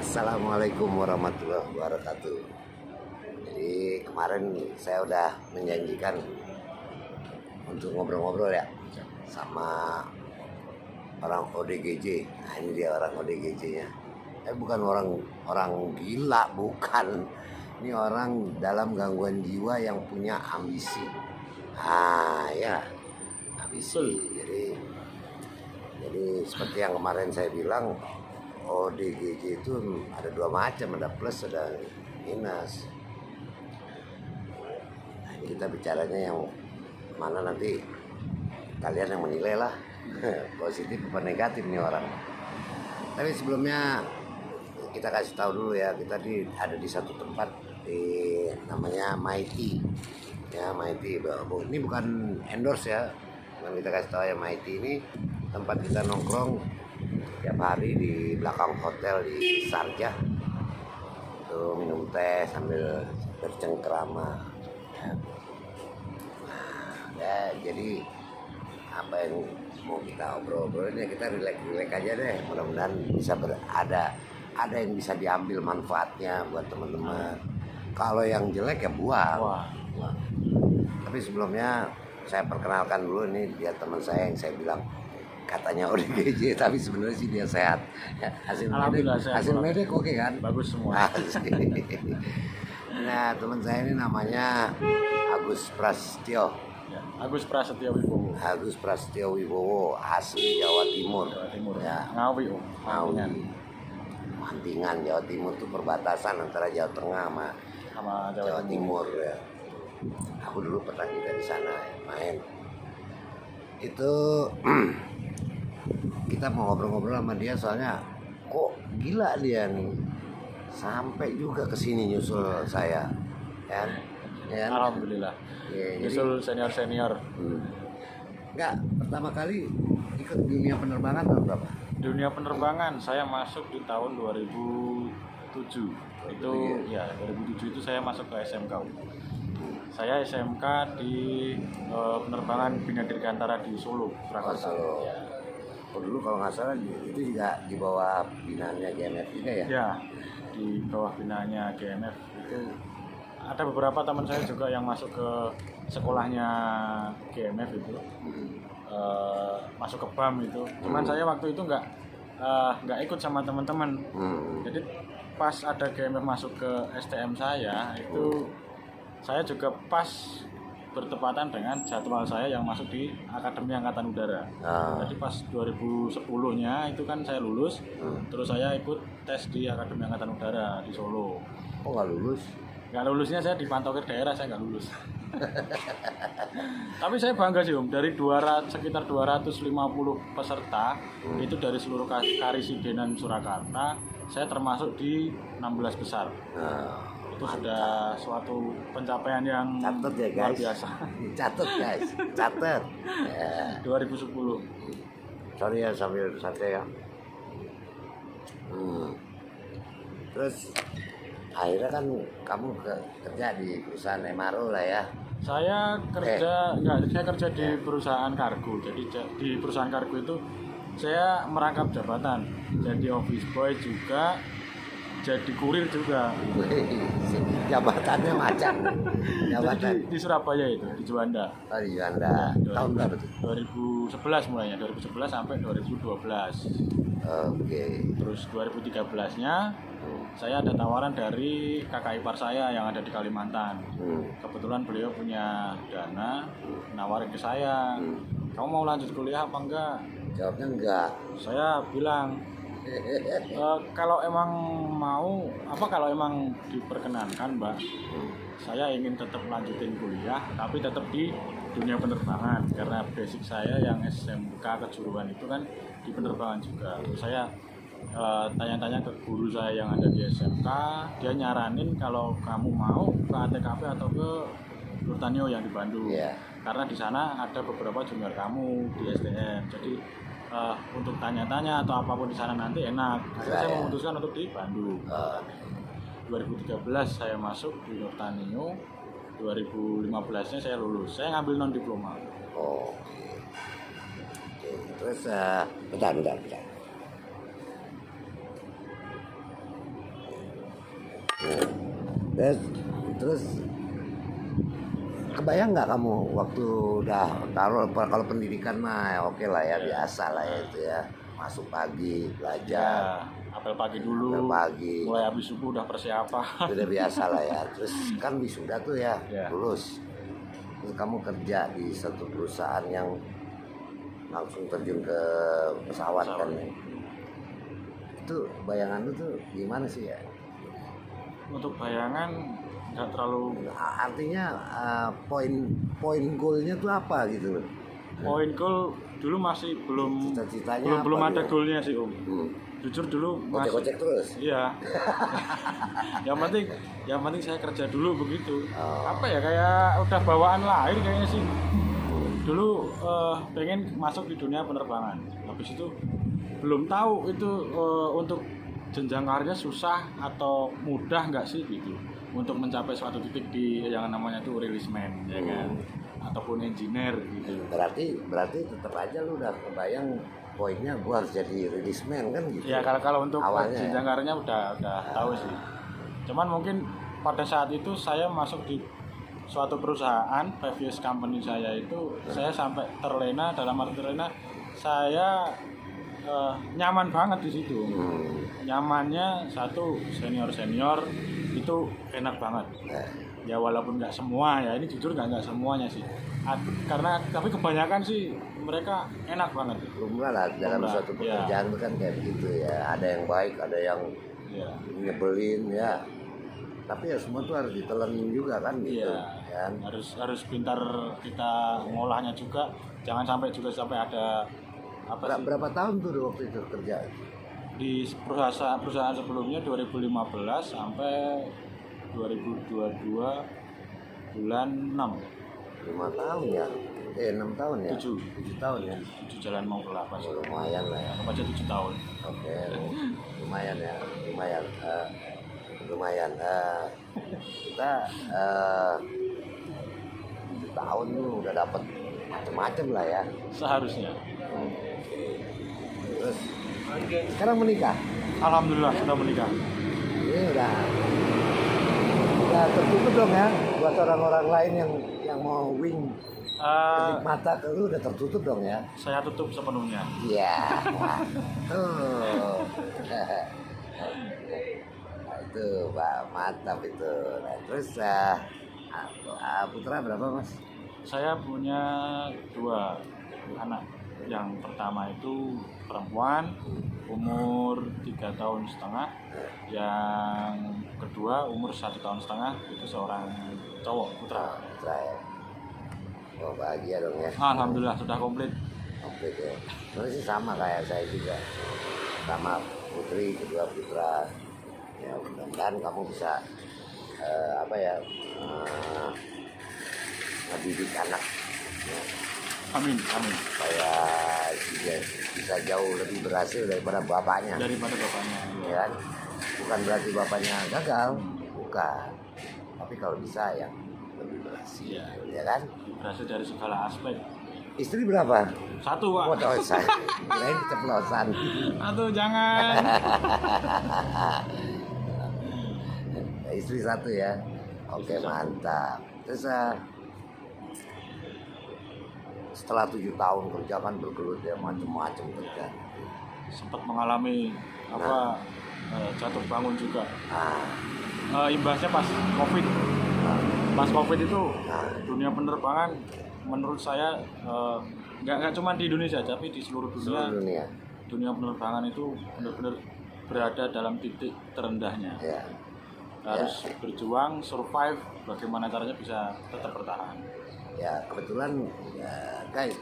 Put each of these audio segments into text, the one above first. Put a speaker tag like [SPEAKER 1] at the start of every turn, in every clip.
[SPEAKER 1] Assalamualaikum warahmatullahi wabarakatuh. Jadi kemarin saya udah menjanjikan untuk ngobrol-ngobrol ya sama orang ODGJ. Nah, ini dia orang ODGJ-nya. Bukan orang gila, bukan. Ini orang dalam gangguan jiwa yang punya ambisi. Ya, ambisi. Jadi seperti yang kemarin saya bilang, ODGJ itu ada dua macam, ada plus, ada minus. Nah, kita bicaranya yang mana nanti kalian yang menilai lah, positif apa negatif nih orang. Tapi sebelumnya kita kasih tahu dulu ya, kita ada di satu tempat namanya Mighty. Ya, Mighty. Ini bukan endorse ya, yang kita kasih tahu ya, Mighty ini tempat kita nongkrong tiap hari di belakang hotel di Sarjah. Tuh minum teh sambil bercengkrama. Jadi apa yang mau kita obrol-obrolin ya, kita relax aja deh. Mudah-mudahan bisa ada yang bisa diambil manfaatnya buat teman-teman. Kalau yang jelek ya buang. Tapi sebelumnya saya perkenalkan dulu, ini dia teman saya yang saya bilang katanya ODGJ, tapi sebenarnya sih dia sehat. Hasil medek oke kan?
[SPEAKER 2] Bagus semua.
[SPEAKER 1] Nah, teman saya ini namanya Agus Prasetyo.
[SPEAKER 2] Ya, Agus Prasetyo Wibowo.
[SPEAKER 1] Agus Prasetyo Wibowo, asli Jawa Timur.
[SPEAKER 2] Ya. Ngawi,
[SPEAKER 1] Mantingan, Jawa Timur tuh perbatasan antara Jawa Tengah sama Jawa Timur ya. Aku dulu pernah juga di sana main. Itu kita mau ngobrol-ngobrol sama dia, soalnya kok gila dia nih sampai juga kesini nyusul saya kan.
[SPEAKER 2] Alhamdulillah nyusul senior.
[SPEAKER 1] Enggak, pertama kali ikut dunia penerbangan tahun berapa?
[SPEAKER 2] Dunia penerbangan saya masuk di tahun 2007. Itu ya 2007 itu saya masuk ke SMK. Saya SMK di penerbangan Bina Dirgantara di Solo, Surakarta. Ya.
[SPEAKER 1] Dulu kalau nggak salah itu juga di bawah binaannya GMF juga ya? Ya,
[SPEAKER 2] di bawah binaannya GMF itu ada beberapa teman saya juga yang masuk ke sekolahnya GMF itu, masuk ke BAM itu. Cuman saya waktu itu nggak ikut sama teman-teman. Jadi pas ada GMF masuk ke STM saya itu, saya juga pas bertepatan dengan jadwal saya yang masuk di Akademi Angkatan Udara. Jadi pas 2010-nya itu kan saya lulus, terus saya ikut tes di Akademi Angkatan Udara di Solo.
[SPEAKER 1] Oh, nggak lulus?
[SPEAKER 2] Nggak lulusnya saya dipantau ke daerah, saya nggak lulus. Tapi saya bangga sih dari sekitar 250 peserta, itu dari seluruh Karisidenan Surakarta, saya termasuk di 16 besar. Itu ada suatu pencapaian yang
[SPEAKER 1] catat ya guys,
[SPEAKER 2] luar biasa.
[SPEAKER 1] Catat.
[SPEAKER 2] 2010.
[SPEAKER 1] Sorry ya, sambil santai ya. Terus akhirnya kan kamu kerja di perusahaan MRO lah ya.
[SPEAKER 2] Saya kerja di perusahaan kargo. Jadi di perusahaan kargo itu saya merangkap jabatan, jadi office boy juga, jadi kurir juga.
[SPEAKER 1] Jabatannya macam
[SPEAKER 2] jabatan di Surabaya itu, di Juanda.
[SPEAKER 1] Oh, di Juanda. Ya, tahun berapa tuh?
[SPEAKER 2] 2011 mulainya, 2011 sampai 2012.
[SPEAKER 1] Oke.
[SPEAKER 2] Terus 2013-nya saya ada tawaran dari kakak ipar saya yang ada di Kalimantan. Kebetulan beliau punya dana, nawarin ke saya, kamu mau lanjut kuliah apa enggak?
[SPEAKER 1] Jawabnya enggak.
[SPEAKER 2] Saya bilang, kalau emang mau, kalau emang diperkenankan, Mbak, saya ingin tetap lanjutin kuliah, tapi tetap di dunia penerbangan, karena basic saya yang SMK kejuruan itu kan di penerbangan juga. Saya tanya-tanya ke guru saya yang ada di SMK, dia nyaranin kalau kamu mau ke ATKP atau ke Nurtanio yang di Bandung, karena di sana ada beberapa junior kamu di SDM. Jadi untuk tanya-tanya atau apapun di sana nanti enak. Saya memutuskan untuk di Bandung. 2013 saya masuk di Nurtanio, 2015-nya saya lulus. Saya ngambil non diploma.
[SPEAKER 1] Terus bentar. Terus kebayang nggak kamu waktu udah taruh kalau pendidikan mah oke lah ya, biasa lah ya itu ya, masuk pagi belajar,
[SPEAKER 2] apel pagi dulu,
[SPEAKER 1] apel pagi,
[SPEAKER 2] mulai habis subuh udah persiapan.
[SPEAKER 1] udah biasa lah ya. Terus kan wisuda tuh ya, lulus, terus kamu kerja di satu perusahaan yang langsung terjun ke pesawat kan, itu bayangan lu tuh gimana sih ya?
[SPEAKER 2] Untuk bayangan nggak terlalu,
[SPEAKER 1] Artinya poin goalnya tuh apa gitu loh?
[SPEAKER 2] poin goal dulu masih belum,
[SPEAKER 1] Cita-citanya
[SPEAKER 2] belum
[SPEAKER 1] apa
[SPEAKER 2] ada
[SPEAKER 1] gitu?
[SPEAKER 2] goalnya sih Om. Jujur dulu masih,
[SPEAKER 1] Gocek-gocek terus?
[SPEAKER 2] iya. yang penting saya kerja dulu begitu.
[SPEAKER 1] Oh.
[SPEAKER 2] Apa ya, kayak udah bawaan lahir kayaknya sih. Dulu pengen masuk di dunia penerbangan. Habis itu belum tahu itu untuk jenjang karirnya susah atau mudah nggak sih gitu untuk mencapai suatu titik di yang namanya tuh release man, ya kan, ataupun engineer gitu.
[SPEAKER 1] Berarti tetap aja lu udah kebayang poinnya gua harus jadi release man kan gitu.
[SPEAKER 2] Ya kalau untuk
[SPEAKER 1] awalnya
[SPEAKER 2] jenjang karirnya udah tahu sih. Cuman mungkin pada saat itu saya masuk di suatu perusahaan, previous company saya itu, saya sampai terlena, dalam arti terlena, saya nyaman banget di situ. Nyamannya satu, senior itu enak banget. Ya walaupun nggak semua ya, ini jujur nggak semuanya sih. Karena tapi kebanyakan sih mereka enak banget.
[SPEAKER 1] Lumrah lah dalam suatu pekerjaan itu kan kayak begitu ya. Ada yang baik, ada yang nyebelin ya. Tapi ya semua tuh harus ditelenin juga kan gitu.
[SPEAKER 2] Kan? Harus pintar kita ngolahnya juga. Jangan sampai ada
[SPEAKER 1] berapa tahun tuh waktu itu kerja?
[SPEAKER 2] Di perusahaan sebelumnya 2015 sampai 2022 bulan 6.
[SPEAKER 1] 5 tahun ya? 6 tahun ya? 7 tahun ya?
[SPEAKER 2] 7 jalan mau ke 8.
[SPEAKER 1] Lumayan lah ya.
[SPEAKER 2] Apa aja 7 tahun.
[SPEAKER 1] Oke, lumayan ya, lumayan. Kita 7 tahun tuh udah dapat macem-macem lah ya.
[SPEAKER 2] Seharusnya.
[SPEAKER 1] Terus sekarang menikah?
[SPEAKER 2] Alhamdulillah sudah menikah.
[SPEAKER 1] Ini udah tertutup dong ya buat orang-orang lain yang mau wing mata ke lu, udah tertutup dong ya.
[SPEAKER 2] Saya tutup sepenuhnya.
[SPEAKER 1] Iya. Tuh. Nah, itu Pak, mantap itu. Nah, terus putra berapa Mas?
[SPEAKER 2] Saya punya 2 anak. Yang pertama itu perempuan, umur 3,5 tahun. Yang kedua umur 1,5 tahun, itu seorang cowok, putra.
[SPEAKER 1] Putra ya. Oh, bahagia dong ya.
[SPEAKER 2] Alhamdulillah sudah komplit.
[SPEAKER 1] Komplit ya. Terus sih sama kayak saya juga. Sama putri, kedua putra. Ya mudah-mudahan kamu bisa ngedidik anak ya.
[SPEAKER 2] Amin.
[SPEAKER 1] Supaya bisa jauh lebih berhasil daripada bapaknya.
[SPEAKER 2] Ya
[SPEAKER 1] Ya kan? Bukan berarti bapaknya gagal, bukan. Tapi kalau bisa yang lebih berhasil, ya kan?
[SPEAKER 2] Berhasil dari segala aspek.
[SPEAKER 1] Istri berapa?
[SPEAKER 2] 1, Pak.
[SPEAKER 1] Oh, saya lain keceplosan.
[SPEAKER 2] 1, jangan.
[SPEAKER 1] Istri 1 ya. Oke, mantap. Terus setelah 7 tahun kerja kan bergelut ya, macam-macam kerja.
[SPEAKER 2] Sempat mengalami jatuh bangun juga. Imbasnya pas COVID. Pas COVID itu dunia penerbangan menurut saya nggak cuma di Indonesia tapi di seluruh dunia. Dunia penerbangan itu benar-benar berada dalam titik terendahnya. Harus berjuang, survive, bagaimana caranya bisa tetap bertahan.
[SPEAKER 1] Ya kebetulan guys,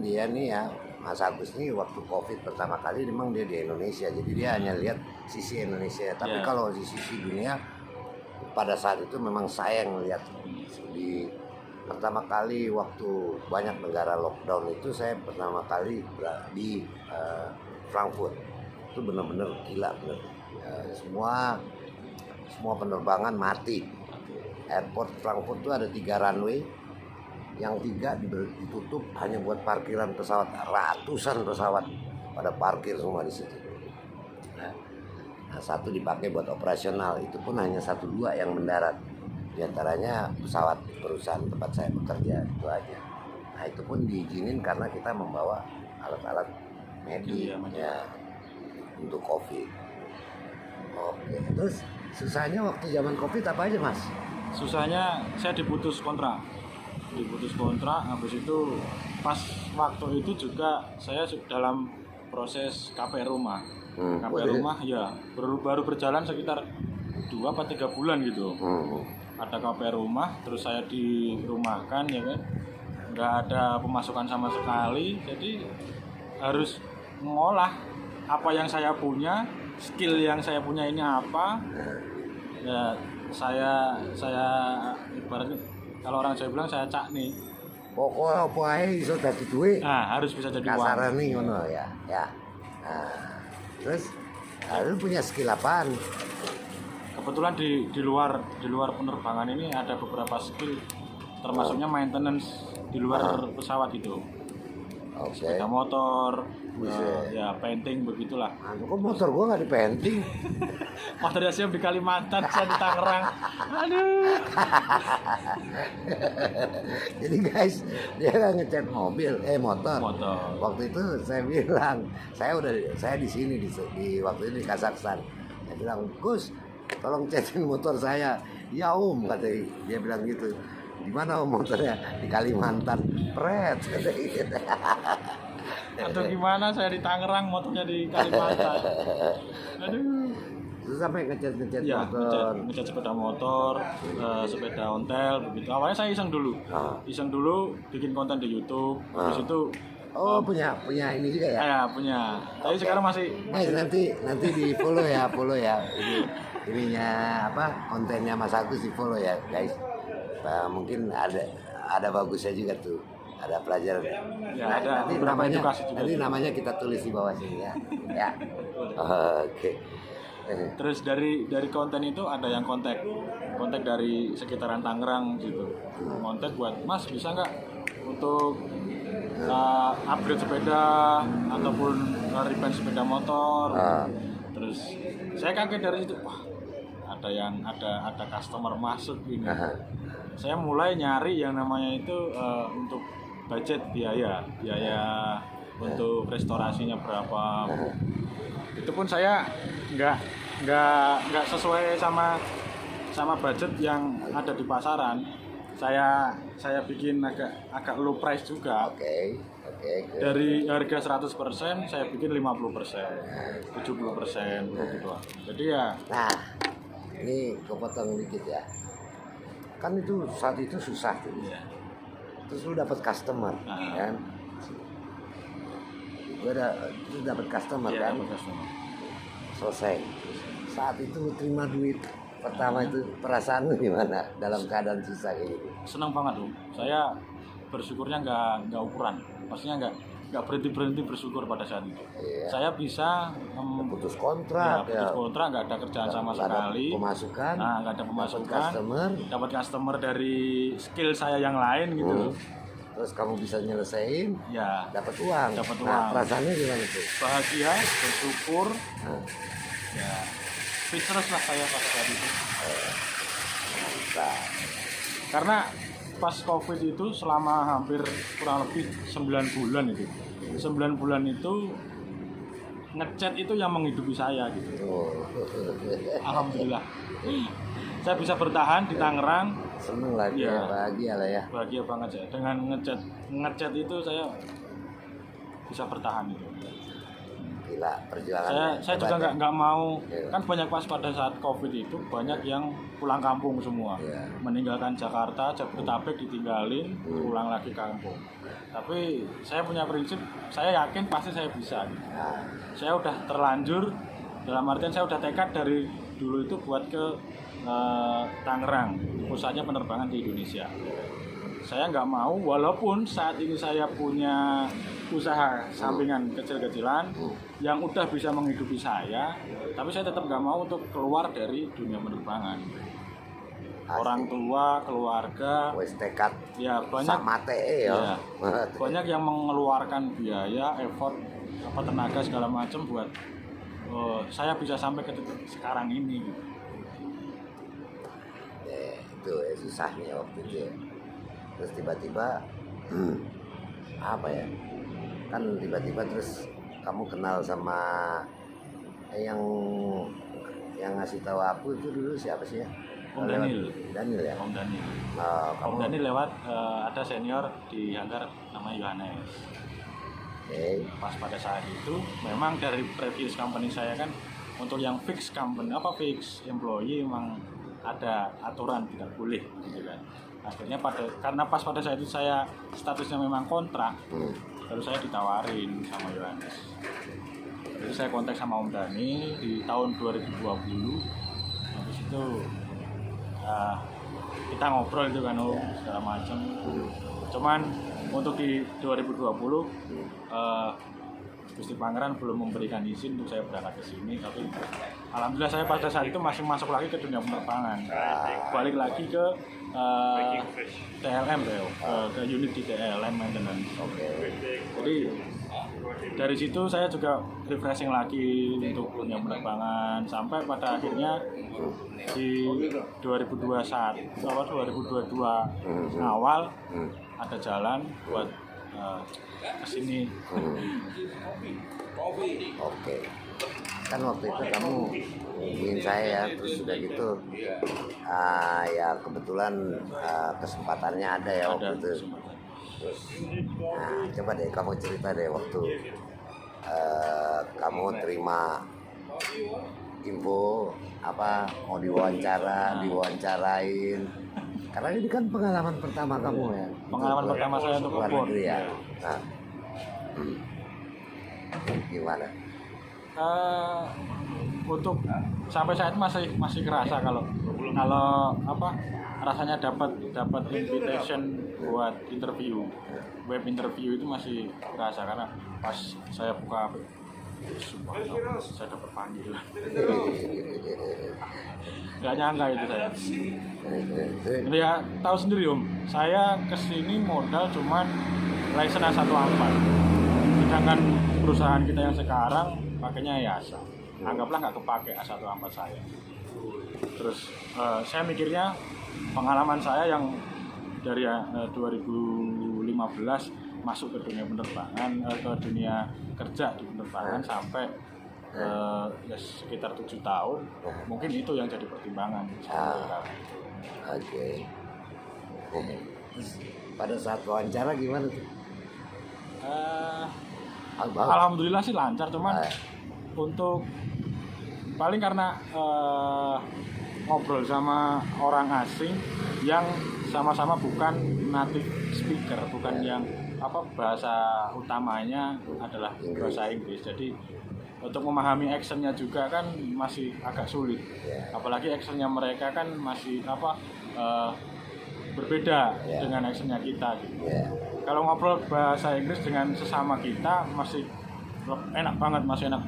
[SPEAKER 1] dia nih ya, Mas Agus nih waktu COVID pertama kali memang dia di Indonesia, jadi dia hanya lihat sisi Indonesia. Tapi kalau di sisi dunia pada saat itu memang saya yang lihat di pertama kali waktu banyak negara lockdown itu, saya pertama kali di Frankfurt. Itu benar-benar gila bener. Semua penerbangan mati. Airport Frankfurt itu ada 3 runway. Yang 3 ditutup hanya buat parkiran pesawat, ratusan pesawat pada parkir semua di situ. Nah, Nah, satu dipakai buat operasional, itu pun hanya 1-2 yang mendarat. Di antaranya pesawat perusahaan tempat saya bekerja, itu aja. Nah, itu pun diizinin karena kita membawa alat-alat medis ya, untuk COVID. Oke, terus susahnya waktu zaman COVID apa aja, Mas?
[SPEAKER 2] Susahnya saya diputus kontrak, habis itu pas waktu itu juga saya dalam proses KPR rumah. KPR rumah ya baru berjalan sekitar 2-3 bulan gitu. Ada KPR rumah, terus saya dirumahkan ya kan, nggak ada pemasukan sama sekali, jadi harus mengolah apa yang saya punya, skill yang saya punya ini apa. Ya saya ibaratnya kalau orang Jawa bilang saya cak nih.
[SPEAKER 1] Pokoknya apa aja iso dadi duit.
[SPEAKER 2] Nah, harus bisa jadi uang.
[SPEAKER 1] Kasaran nih ngono ya. Ya. Nah, terus lu punya skill apaan?
[SPEAKER 2] Kebetulan di luar penerbangan ini ada beberapa skill, termasuknya maintenance di luar pesawat itu.
[SPEAKER 1] Oke.
[SPEAKER 2] Sepeda motor, ya painting begitulah.
[SPEAKER 1] Kok motor gua nggak dipainting?
[SPEAKER 2] Motornya siap di Kalimantan, saya di Tangerang. Aduh.
[SPEAKER 1] Jadi guys, dia nggak ngecat motor. Waktu itu saya bilang, saya di sini di waktu itu di Kazakhstan. Saya bilang, Gus, tolong catin motor saya. Ya kata dia bilang gitu. Di mana motornya? Di Kalimantan. Pret.
[SPEAKER 2] Atau gimana saya di Tangerang, motornya di Kalimantan. Aduh.
[SPEAKER 1] Terus sampai ngecat
[SPEAKER 2] Ya,
[SPEAKER 1] motor.
[SPEAKER 2] ngecat sepeda motor, sepeda ontel begitu. Awalnya saya iseng dulu bikin konten di YouTube. Habis itu
[SPEAKER 1] punya ini juga ya?
[SPEAKER 2] ya punya. Tapi sekarang masih
[SPEAKER 1] Nanti di follow ya. Ininya apa? Kontennya Mas Agus di follow ya, guys. Mungkin ada bagusnya juga tuh. Ada pelajaran.
[SPEAKER 2] Ya, ada beberapa edukasi juga.
[SPEAKER 1] Nanti namanya kita tulis di bawah sini ya. Ya. Oke.
[SPEAKER 2] Terus dari konten itu ada yang kontak dari sekitaran Tangerang gitu. Kontak buat Mas, bisa nggak untuk upgrade sepeda ataupun repaint sepeda motor. Terus saya kaget dari itu, wah ada customer masuk ini. Saya mulai nyari yang namanya itu untuk budget biaya untuk restorasinya berapa. Itu pun saya nggak sesuai sama budget yang ada di pasaran. Saya bikin agak low price juga.
[SPEAKER 1] Oke.
[SPEAKER 2] Dari harga 100% saya bikin 50%, 70% gitu. Jadi ya.
[SPEAKER 1] Nah, ini kepotong dikit ya. Kan itu saat itu susah tuh. Terus lu dapat customer, kan? Gue dapat customer kan? Selesai. Saat itu lu terima duit pertama itu, perasaan lu gimana dalam keadaan susah kayak gitu?
[SPEAKER 2] Senang banget tuh. Saya bersyukurnya nggak ukuran, maksudnya nggak berhenti bersyukur pada saat itu.
[SPEAKER 1] Iya.
[SPEAKER 2] Saya bisa
[SPEAKER 1] putus kontrak,
[SPEAKER 2] nggak ada kerjaan sama sekali.
[SPEAKER 1] Pemasukan,
[SPEAKER 2] nggak ada pemasukan.
[SPEAKER 1] Dapat
[SPEAKER 2] customer dari skill saya yang lain gitu.
[SPEAKER 1] Terus kamu bisa nyelesain,
[SPEAKER 2] ya,
[SPEAKER 1] dapat uang. Nah, perasaannya gimana tuh?
[SPEAKER 2] Bahagia, bersyukur. Ya, speechless lah saya pada saat itu. Karena pas COVID itu selama hampir kurang lebih 9 bulan itu. 9 bulan itu ngecat itu yang menghidupi saya gitu. Alhamdulillah. Saya bisa bertahan di Tangerang.
[SPEAKER 1] Seneng lah ya, bahagia lah ya.
[SPEAKER 2] Bahagia banget ya. Dengan ngecat itu saya bisa bertahan itu.
[SPEAKER 1] Gila, perjuangan.
[SPEAKER 2] Saya juga nggak mau. Kan banyak pas pada saat COVID itu banyak yang pulang kampung semua. Meninggalkan Jakarta, Jabodetabek ditinggalin, pulang lagi kampung. Tapi saya punya prinsip, saya yakin pasti saya bisa. Saya udah terlanjur, dalam artian saya udah tekad dari dulu itu buat ke Tangerang, pusatnya penerbangan di Indonesia. Saya nggak mau, walaupun saat ini saya punya usaha sampingan kecil-kecilan yang udah bisa menghidupi saya, tapi saya tetap nggak mau untuk keluar dari dunia penerbangan. Orang tua, keluarga,
[SPEAKER 1] tekad,
[SPEAKER 2] ya banyak
[SPEAKER 1] ya.
[SPEAKER 2] Banyak yang mengeluarkan biaya, effort, tenaga segala macam buat saya bisa sampai ke titik sekarang ini gitu.
[SPEAKER 1] Itu ya susahnya waktu itu ya. Terus tiba-tiba apa ya, kan tiba-tiba terus kamu kenal sama yang ngasih tahu aku itu dulu siapa sih ya?
[SPEAKER 2] Om Daniel.
[SPEAKER 1] Daniel ya.
[SPEAKER 2] Om Daniel.
[SPEAKER 1] Oh,
[SPEAKER 2] Om
[SPEAKER 1] kamu.
[SPEAKER 2] Daniel lewat ada senior di Hanggar namanya Yohanes.
[SPEAKER 1] Oke.
[SPEAKER 2] Pas pada saat itu memang dari previous company saya kan untuk yang fix company fix employee memang ada aturan tidak boleh gitu kan. Akhirnya karena pas pada saat itu saya statusnya memang kontrak, baru saya ditawarin sama Yohanes. Jadi saya kontak sama Om Dani di tahun 2020. Habis itu kita ngobrol itu kan segala macam. Cuman untuk di 2020 Gusti Pangeran belum memberikan izin untuk saya berangkat ke sini, tapi alhamdulillah saya pada saat itu masih masuk lagi ke dunia penerbangan. Balik lagi ke TLM ke unit di TLM maintenance. Jadi dari situ saya juga refreshing lagi untuk dunia penerbangan sampai pada akhirnya di 2021 awal ada jalan buat kesini.
[SPEAKER 1] Oke. Kan waktu itu kamu hubungin saya ya, terus sudah gitu ya kebetulan kesempatannya ada ya waktu itu. Terus, nah coba deh kamu cerita deh waktu kamu terima info apa mau diwawancarain, karena ini kan pengalaman pertama kamu ya.
[SPEAKER 2] Pengalaman pertama saya untuk
[SPEAKER 1] luar
[SPEAKER 2] kebun.
[SPEAKER 1] negeri ya. Nah, gimana?
[SPEAKER 2] Untuk sampai saat masih kerasa kalau rasanya dapat invitation buat interview, web interview itu masih kerasa karena pas saya buka saya dapat panggilan. Gak nyangka itu saya. Ya tahu sendiri Om, saya kesini modal cuman license A1 A4. Sedangkan perusahaan kita yang sekarang pakainya YASA. Anggaplah nggak kepake A1 A4 saya. Terus saya mikirnya pengalaman saya yang dari 2015 masuk ke dunia penerbangan, ke dunia kerja di penerbangan sampai ya sekitar 7 tahun, mungkin itu yang jadi pertimbangan.
[SPEAKER 1] Oke. Pada saat wawancara gimana tuh?
[SPEAKER 2] Alhamdulillah sih lancar, cuman untuk paling karena ngobrol sama orang asing yang sama-sama bukan native speaker, bukan yang bahasa utamanya adalah bahasa Inggris. Jadi untuk memahami actionnya juga kan masih agak sulit. Apalagi actionnya mereka kan masih berbeda dengan actionnya kita gitu. Kalau ngobrol bahasa Inggris dengan sesama kita masih enak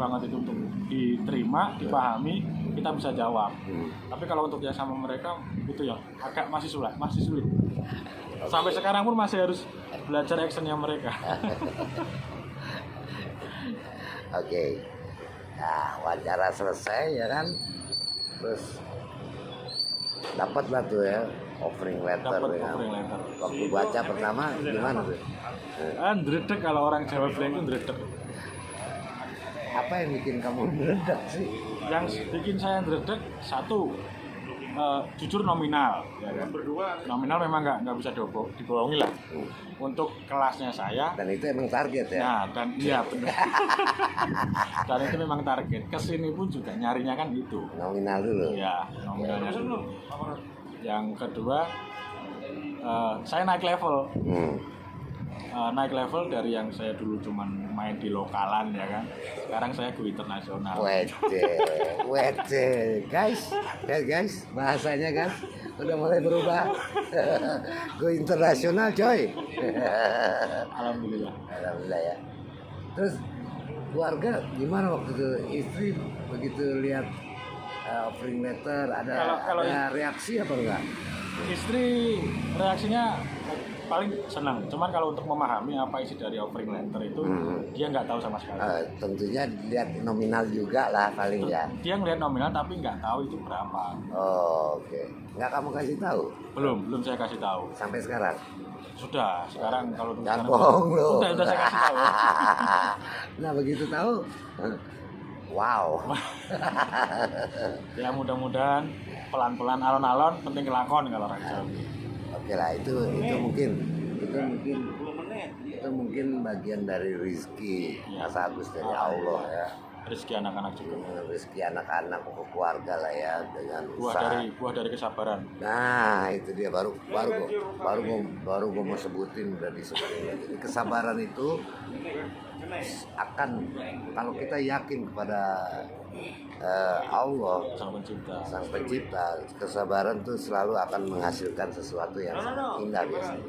[SPEAKER 2] banget itu untuk diterima, dipahami, kita bisa jawab. Tapi kalau untuk yang sama mereka itu ya agak masih sulit. Sampai sekarang pun masih harus belajar actionnya mereka.
[SPEAKER 1] Oke. Nah, wawancara selesai ya kan, terus dapatlah tuh ya offering letter. Waktu baca pertama gimana tuh?
[SPEAKER 2] Ndredeg kalau orang Jawa bilang itu ndredeg.
[SPEAKER 1] Apa yang bikin kamu ndredeg sih?
[SPEAKER 2] Yang bikin saya ndredeg satu, jujur nominal. Ya kan? Nominal memang nggak bisa dibohongi lah. Untuk kelasnya saya.
[SPEAKER 1] Dan itu emang target ya?
[SPEAKER 2] Nah, dan iya benar. Dan itu memang target. Kesini pun juga nyarinya kan itu.
[SPEAKER 1] Nominal dulu.
[SPEAKER 2] Ya, nominalnya dulu. Yang kedua, saya naik level. Naik level dari yang saya dulu cuman main di lokalan ya kan. Sekarang saya go internasional.
[SPEAKER 1] Wede, guys, bahasanya kan udah mulai berubah. Go internasional, coy.
[SPEAKER 2] Alhamdulillah
[SPEAKER 1] Ya. Terus keluarga gimana waktu itu? Istri begitu lihat offering letter ada reaksi apa enggak?
[SPEAKER 2] Istri reaksinya paling senang. Cuman kalau untuk memahami apa isi dari offering letter itu dia nggak tahu sama sekali.
[SPEAKER 1] Tentunya lihat nominal juga lah paling ya.
[SPEAKER 2] Dia ngeliat nominal tapi nggak tahu itu berapa.
[SPEAKER 1] Oh, oke. Nggak kamu kasih tahu
[SPEAKER 2] Belum saya kasih tahu.
[SPEAKER 1] sampai sekarang.
[SPEAKER 2] Sudah, sekarang kalau
[SPEAKER 1] Jangan
[SPEAKER 2] sekarang-
[SPEAKER 1] bohong lo.
[SPEAKER 2] Udah saya kasih tahu.
[SPEAKER 1] Nah begitu tahu, wow.
[SPEAKER 2] Ya mudah-mudahan pelan-pelan alon-alon penting kelakon kalau orang Jawa.
[SPEAKER 1] Oke lah itu mungkin bagian dari rezeki Mas Agus dari Allah ya.
[SPEAKER 2] Rezeki anak-anak juga.
[SPEAKER 1] Rezeki anak-anak keluarga lah ya dengan usaha.
[SPEAKER 2] Buah dari kesabaran.
[SPEAKER 1] Nah itu dia baru gue mau sebutin udah disebutin. Jadi kesabaran itu akan kalau kita yakin kepada Allah sang pencipta, kesabaran tuh selalu akan menghasilkan sesuatu yang sangat indah biasanya.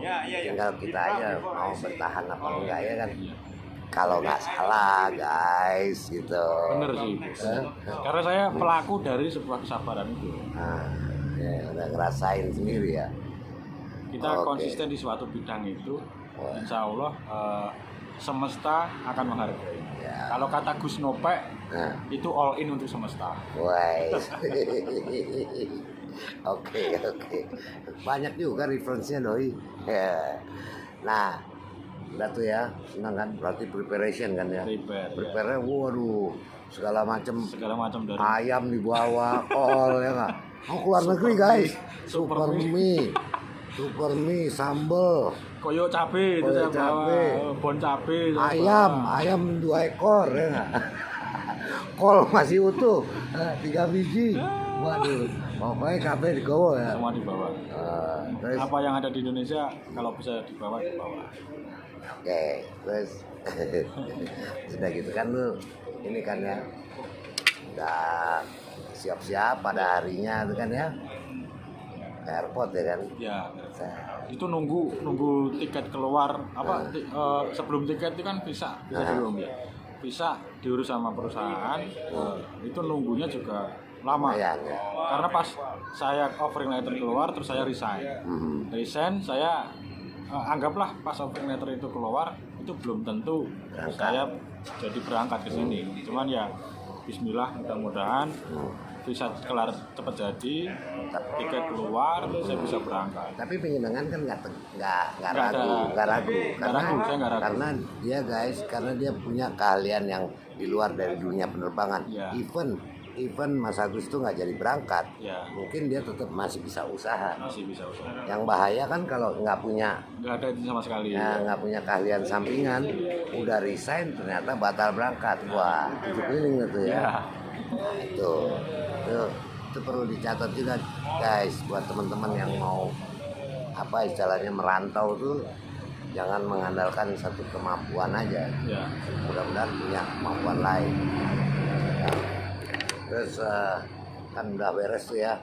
[SPEAKER 1] Ya, tinggal kita aja mau bertahan apa enggak ya kan. Kalau nggak salah guys gitu.
[SPEAKER 2] Bener sih. Karena saya pelaku dari sebuah kesabaran itu.
[SPEAKER 1] Nah, ya, udah ngerasain sendiri ya.
[SPEAKER 2] Kita
[SPEAKER 1] Oke.
[SPEAKER 2] konsisten di suatu bidang itu, insya Allah semesta akan menghargai.
[SPEAKER 1] Ya.
[SPEAKER 2] Kalau kata Gus Nopek,
[SPEAKER 1] Nah,
[SPEAKER 2] itu all in untuk semesta.
[SPEAKER 1] wise. Oke. Banyak juga referensinya doi. Ya. Nah, udah tuh ya, senang kan? Berarti preparation kan ya?
[SPEAKER 2] Prepare,
[SPEAKER 1] Waduh, segala macam
[SPEAKER 2] segala macam dari
[SPEAKER 1] ayam dibawa, kol ya nggak? Mau keluar negeri guys, super mie, sambel,
[SPEAKER 2] koyo cabe itu
[SPEAKER 1] Koyo
[SPEAKER 2] saya bawa,
[SPEAKER 1] cabe.
[SPEAKER 2] bon cabe saya
[SPEAKER 1] ayam 2 ekor ya nggak? Kol masih utuh, 3 biji. Waduh, pokoknya kafe digowo ya.
[SPEAKER 2] semua dibawa.
[SPEAKER 1] Terus,
[SPEAKER 2] Apa yang ada di Indonesia kalau bisa dibawa.
[SPEAKER 1] oke, terus sudah gitu kan lu, ini kan ya, udah siap-siap pada harinya itu kan ya, ke airport ya kan.
[SPEAKER 2] Ya,
[SPEAKER 1] Saya-
[SPEAKER 2] itu nunggu tiket keluar sebelum tiket itu kan bisa belum ya, bisa diurus sama perusahaan. Itu nunggunya juga lama.
[SPEAKER 1] Lumayan, ya.
[SPEAKER 2] Karena pas saya offering letter keluar terus saya resign. Resign saya anggaplah pas offering letter itu keluar itu belum tentu
[SPEAKER 1] Berangkat.
[SPEAKER 2] saya jadi berangkat ke sini. Cuman ya bismillah mudah-mudahan bisa kelar cepat jadi, tiket keluar terus saya bisa berangkat.
[SPEAKER 1] Tapi penyenangan kan nggak
[SPEAKER 2] Nggak ada.
[SPEAKER 1] ragu,
[SPEAKER 2] Saya nggak ragu.
[SPEAKER 1] karena dia guys, karena dia punya keahlian yang di luar dari dunia penerbangan.
[SPEAKER 2] Ya.
[SPEAKER 1] Even Mas Agus tuh nggak jadi berangkat,
[SPEAKER 2] Ya,
[SPEAKER 1] mungkin dia tetap masih bisa usaha.
[SPEAKER 2] masih bisa usaha.
[SPEAKER 1] Yang bahaya kan kalau nggak punya
[SPEAKER 2] Nggak ada itu sama sekali.
[SPEAKER 1] nggak punya keahlian sampingan, udah resign ternyata batal berangkat. Wah, itu keliling gitu ya.
[SPEAKER 2] Ya.
[SPEAKER 1] Nah, itu perlu dicatat juga guys buat teman-teman yang mau apa istilahnya merantau tuh, jangan mengandalkan satu kemampuan aja,
[SPEAKER 2] Ya.
[SPEAKER 1] mudah-mudahan punya kemampuan lain ya. Terus kan udah beres tuh ya,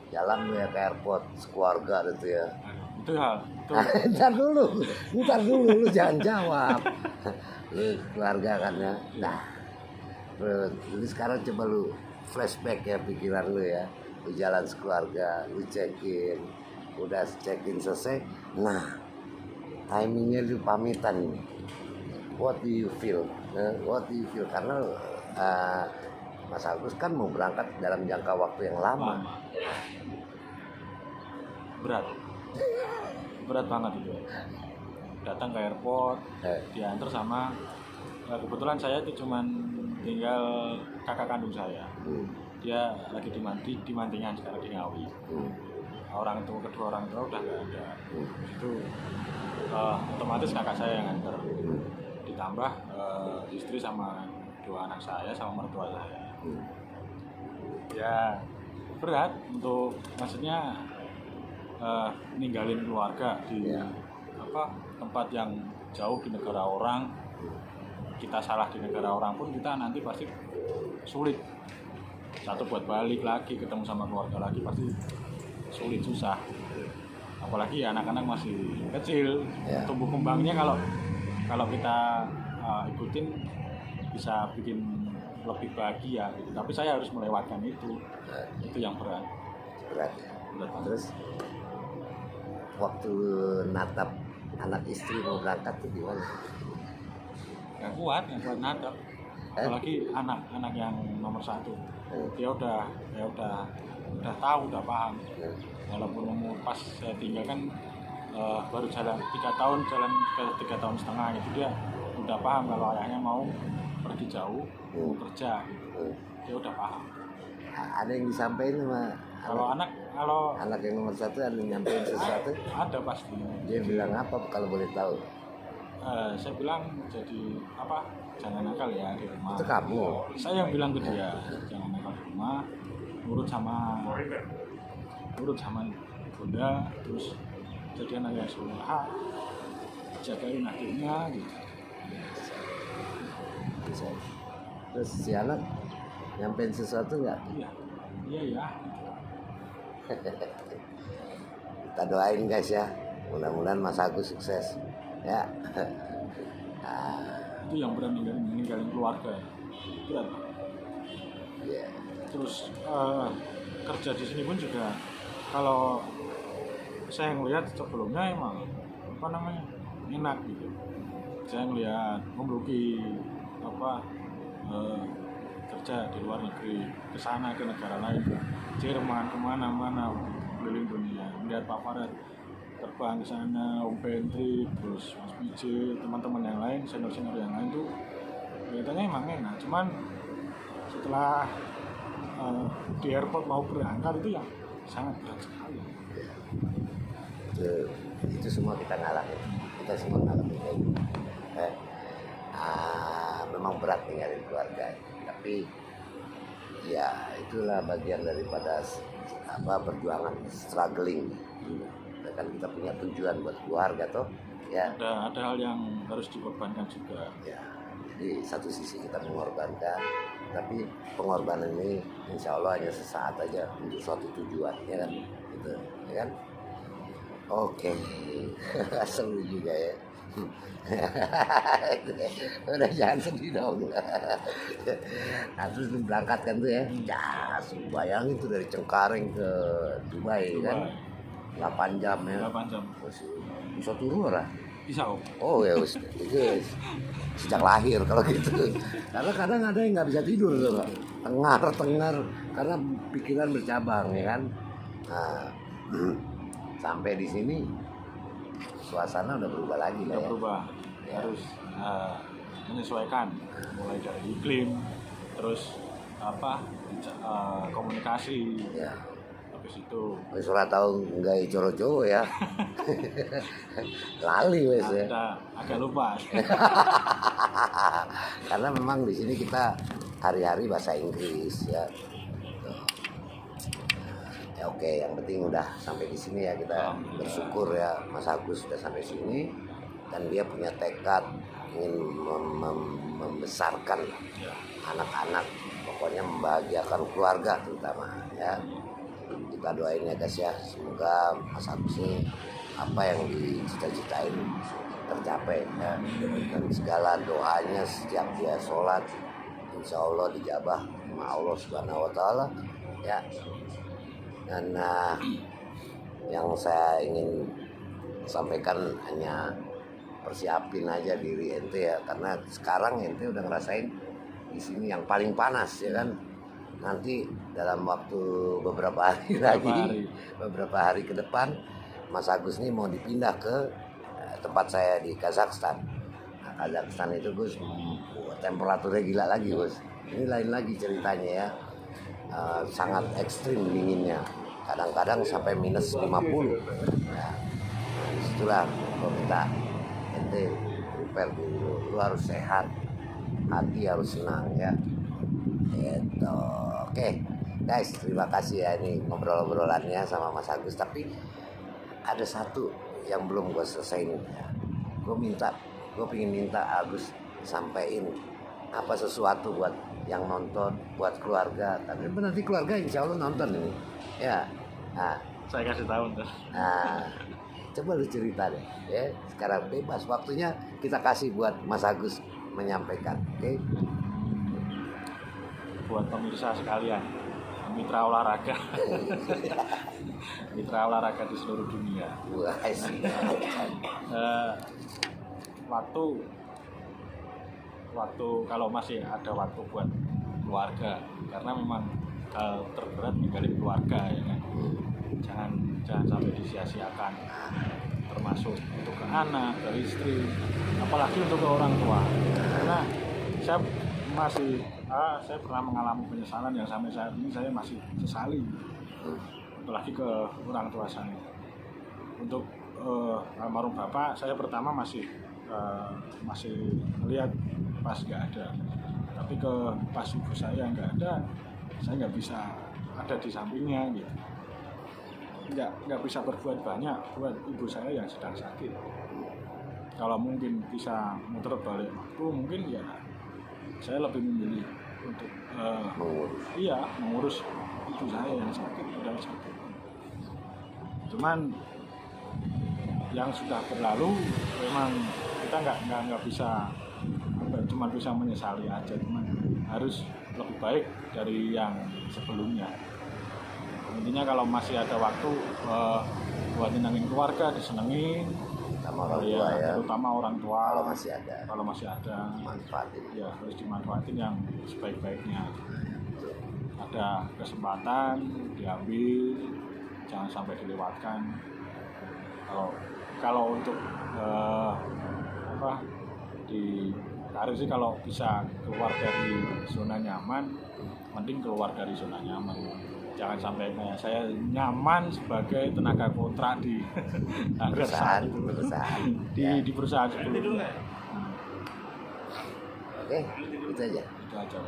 [SPEAKER 1] jalan tuh ya ke airport sekeluarga gitu ya.
[SPEAKER 2] Itu hal. Itu
[SPEAKER 1] Ntar dulu lu jangan jawab. Lu keluarga kan ya. Nah, jadi sekarang coba lu flashback ya pikiran lu ya. Lu jalan sekeluarga, lu check-in, udah check-in selesai. Nah, timingnya lu pamitan nih. What do you feel? Karena Mas Agus kan mau berangkat dalam jangka waktu yang lama.
[SPEAKER 2] berat banget itu. Datang ke airport, diantar sama kebetulan saya itu cuman tinggal kakak kandung saya. Dia lagi dimantingan sekarang di Ngawi. Kedua orang tua udah nggak ada. Itu otomatis kakak saya yang antar. Ditambah istri sama 2 anak saya sama mertua saya. Ya berat untuk maksudnya ninggalin keluarga di tempat yang jauh di negara orang. Kita salah di negara orang pun kita nanti pasti sulit. Satu buat balik lagi ketemu sama keluarga lagi pasti sulit, susah. Apalagi anak-anak masih kecil, tumbuh kembangnya kalau kita ikutin bisa bikin lebih bahagia gitu. Tapi saya harus melewatkan itu yang berat.
[SPEAKER 1] Berat.
[SPEAKER 2] Berat banget.
[SPEAKER 1] Terus waktu natap anak istri mau berangkat tuh gimana?
[SPEAKER 2] nggak kuat natap. Apalagi anak yang nomor 1, dia udah tahu, udah paham. Walaupun umur pas saya tinggal kan baru jalan 3 tahun, jalan ke 3 tahun setengah itu dia udah paham kalau ayahnya mau pergi jauh, mau kerja, dia udah paham.
[SPEAKER 1] Ada yang disampaikan sama
[SPEAKER 2] Kalau
[SPEAKER 1] anak yang nomor 1 ada yang nyampein sesuatu?
[SPEAKER 2] ada pasti.
[SPEAKER 1] Dia bilang apa kalau boleh tahu?
[SPEAKER 2] Saya bilang jadi apa? Jangan nakal ya di rumah.
[SPEAKER 1] Itu kamu?
[SPEAKER 2] Saya yang bilang ke dia, jangan nakal di rumah, nurut sama bunda, terus jadi anak yang soleha, jagain adiknya gitu.
[SPEAKER 1] Terus si anak nyampein sesuatu nggak?
[SPEAKER 2] Iya.
[SPEAKER 1] Kita doain guys ya, mudah-mudahan Mas Agus sukses ya.
[SPEAKER 2] Itu yang berani ninggalin keluarga ya. Berat.
[SPEAKER 1] Iya.
[SPEAKER 2] Terus kerja di sini pun juga kalau saya ngelihat sebelumnya emang apa namanya enak gitu. Saya ngelihat membruki kerja di luar negeri, ke sana ke negara lain, Jerman, kemana-mana keliling dunia, melihat Pak Farad terbang ke sana, Om Pentri, terus Mas PJ, teman-teman yang lain, senior-senior yang lain tuh kelihatannya emang enak. Cuman setelah di airport mau berangkat itu yang sangat berat sekali.
[SPEAKER 1] Itu semua kita ngalamin, kita semua ngalamin kayak gitu. Memang berat ninggalin keluarga, tapi ya itulah bagian daripada perjuangan, struggling. Kan kita punya tujuan buat keluarga toh ya.
[SPEAKER 2] Ada hal yang harus dikorbankan juga
[SPEAKER 1] ya. Jadi satu sisi kita mengorbankan, tapi pengorbanan ini insya Allah hanya sesaat aja untuk suatu tujuan ya kan, gitu ya kan. Oke. Seru juga ya. Udah jangan sedih dong. Nah, terus lu berangkat kan tuh ya, bayangin tuh dari Cengkareng ke Dubai kan 8 jam ya.
[SPEAKER 2] 8 jam.
[SPEAKER 1] Bisa turun lah.
[SPEAKER 2] Bisa Om.
[SPEAKER 1] Oh ya itu sejak lahir kalau gitu. Karena kadang ada yang nggak bisa tidur tuh, tengar karena pikiran bercabang ya kan. Nah, sampai di sini suasana udah berubah lagi lah ya.
[SPEAKER 2] Berubah.
[SPEAKER 1] Ya.
[SPEAKER 2] Harus menyesuaikan mulai dari iklim, terus komunikasi.
[SPEAKER 1] Ya.
[SPEAKER 2] Habis itu
[SPEAKER 1] Wis ora tau nggak coro-coro ya. Lali wes ya.
[SPEAKER 2] agak lupa.
[SPEAKER 1] Karena memang di sini kita hari-hari bahasa Inggris ya. Ya oke, yang penting udah sampai di sini ya, kita bersyukur ya Mas Agus sudah sampai sini dan dia punya tekad ingin membesarkan anak-anak, pokoknya membahagiakan keluarga terutama ya. Kita doain ya guys ya, semoga Mas Agus ini apa yang dicita-citain tercapai ya, dan segala doanya setiap dia sholat insya Allah dijabah sama Allah Subhanahu Wa Taala ya. Dan yang saya ingin sampaikan hanya persiapin aja diri ente ya, karena sekarang ente udah ngerasain di sini yang paling panas ya kan. Nanti dalam waktu beberapa hari ke depan Mas Agus ini mau dipindah ke tempat saya di Kazakhstan. Nah, Kazakhstan itu Gus temperaturnya gila lagi Gus. Ini lain lagi ceritanya ya. Sangat ekstrim dinginnya, kadang-kadang sampai minus 50 ya. Disitulah kalau kita ente prepare dulu, lu harus sehat, hati harus senang ya gitu. Oke guys, terima kasih ya ini ngobrol-ngobrolannya sama Mas Agus. Tapi ada satu yang belum gue selesaiin ya. Gue pengen minta Agus sampein apa sesuatu buat yang nonton, buat keluarga. Tapi nanti keluarga insya Allah nonton ini ya. Nah,
[SPEAKER 2] Saya kasih tahu ntar.
[SPEAKER 1] nah coba lu cerita deh ya. Sekarang bebas waktunya, kita kasih buat Mas Agus menyampaikan. Oke?
[SPEAKER 2] Buat pemirsa sekalian, mitra olahraga. Mitra olahraga di seluruh dunia.
[SPEAKER 1] Wah, sih.
[SPEAKER 2] Waktu kalau masih ada waktu buat keluarga, karena memang hal terberat ninggalin keluarga ya kan. Jangan sampai disia-siakan, termasuk untuk ke anak, ke istri, apalagi untuk ke orang tua. Karena saya pernah mengalami penyesalan yang sampai saat ini saya masih sesali, apalagi ke orang tua saya. Untuk almarhum bapak saya pertama masih melihat pas nggak ada, tapi pas ibu saya nggak ada, saya nggak bisa ada di sampingnya gitu. Nggak bisa berbuat banyak buat ibu saya yang sedang sakit. Kalau mungkin bisa muter balik waktu, mungkin ya saya lebih memilih untuk mengurus ibu saya yang sedang sakit. Cuman yang sudah berlalu memang kita nggak bisa, cuma bisa menyesali aja, cuman harus lebih baik dari yang sebelumnya. Intinya kalau masih ada waktu buat nyenengin keluarga, disenengin
[SPEAKER 1] Sama orang tua ya.
[SPEAKER 2] terutama orang tua
[SPEAKER 1] Kalau masih ada, manfaatin.
[SPEAKER 2] ya harus dimanfaatin yang sebaik-baiknya. Ada kesempatan diambil, jangan sampai dilewatkan. Kalau untuk di karir sih, kalau bisa keluar dari zona nyaman, mending keluar dari zona nyaman. Jangan sampai kayak saya nyaman sebagai tenaga kontrak di
[SPEAKER 1] perusahaan
[SPEAKER 2] di perusahaan sebelumnya.
[SPEAKER 1] Oke, itu aja.
[SPEAKER 2] Itu aja.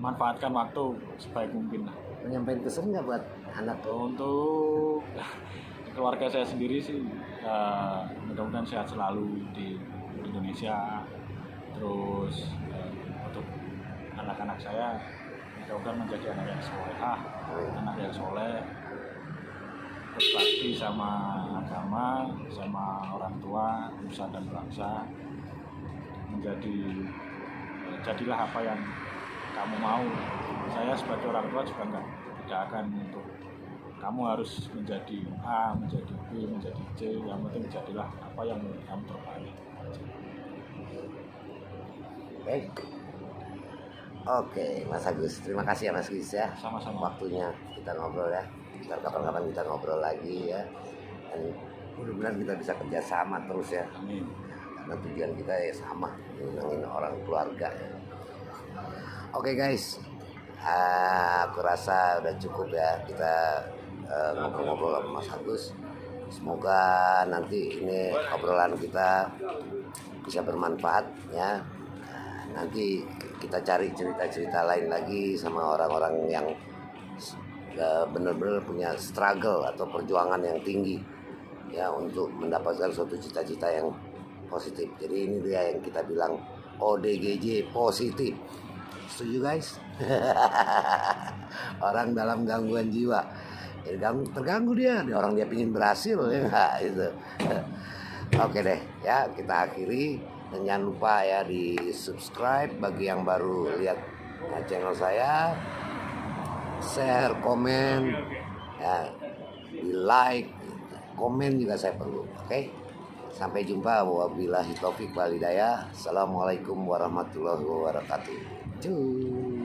[SPEAKER 2] Manfaatkan waktu sebaik mungkin lah.
[SPEAKER 1] Menyampaikan pesan nggak buat anak tuh?
[SPEAKER 2] Untuk keluarga saya sendiri sih, mudah-mudahan sehat selalu di Indonesia. Terus untuk anak-anak saya, mudah-mudahan menjadi anak yang solehah, anak yang soleh, berbakti sama agama, sama orang tua, nusa dan bangsa. Jadilah apa yang kamu mau. Saya sebagai orang tua juga tidak akan untuk kamu harus menjadi A, menjadi B, menjadi C. Yang penting jadilah apa yang menurut kamu terbaik.
[SPEAKER 1] Baik. Oke, Mas Agus. Terima kasih ya Mas Agus ya.
[SPEAKER 2] Sama-sama.
[SPEAKER 1] Waktunya kita ngobrol ya. Ntar kapan-kapan kita ngobrol lagi ya. Dan mudah-mudahan kita bisa kerjasama terus ya.
[SPEAKER 2] Amin.
[SPEAKER 1] Karena tujuan kita ya sama, nyenengin orang keluarga ya. Oke guys, aku rasa udah cukup ya kita ngobrol-ngobrol sama Mas Agus. Semoga nanti ini obrolan kita bisa bermanfaat ya. Nanti kita cari cerita-cerita lain lagi sama orang-orang yang benar-benar punya struggle atau perjuangan yang tinggi ya untuk mendapatkan suatu cita-cita yang positif. Jadi ini dia yang kita bilang ODGJ positif. Setuju guys? Orang dalam gangguan jiwa, terganggu dia orang dia pingin berhasil ya nggak itu. Oke deh ya, kita akhiri dan jangan lupa ya di subscribe bagi yang baru lihat channel saya, share, komen ya, di like, komen juga saya perlu. Oke, sampai jumpa. Wabillahi taufik wal hidayah. Assalamualaikum warahmatullahi wabarakatuh. Cuy.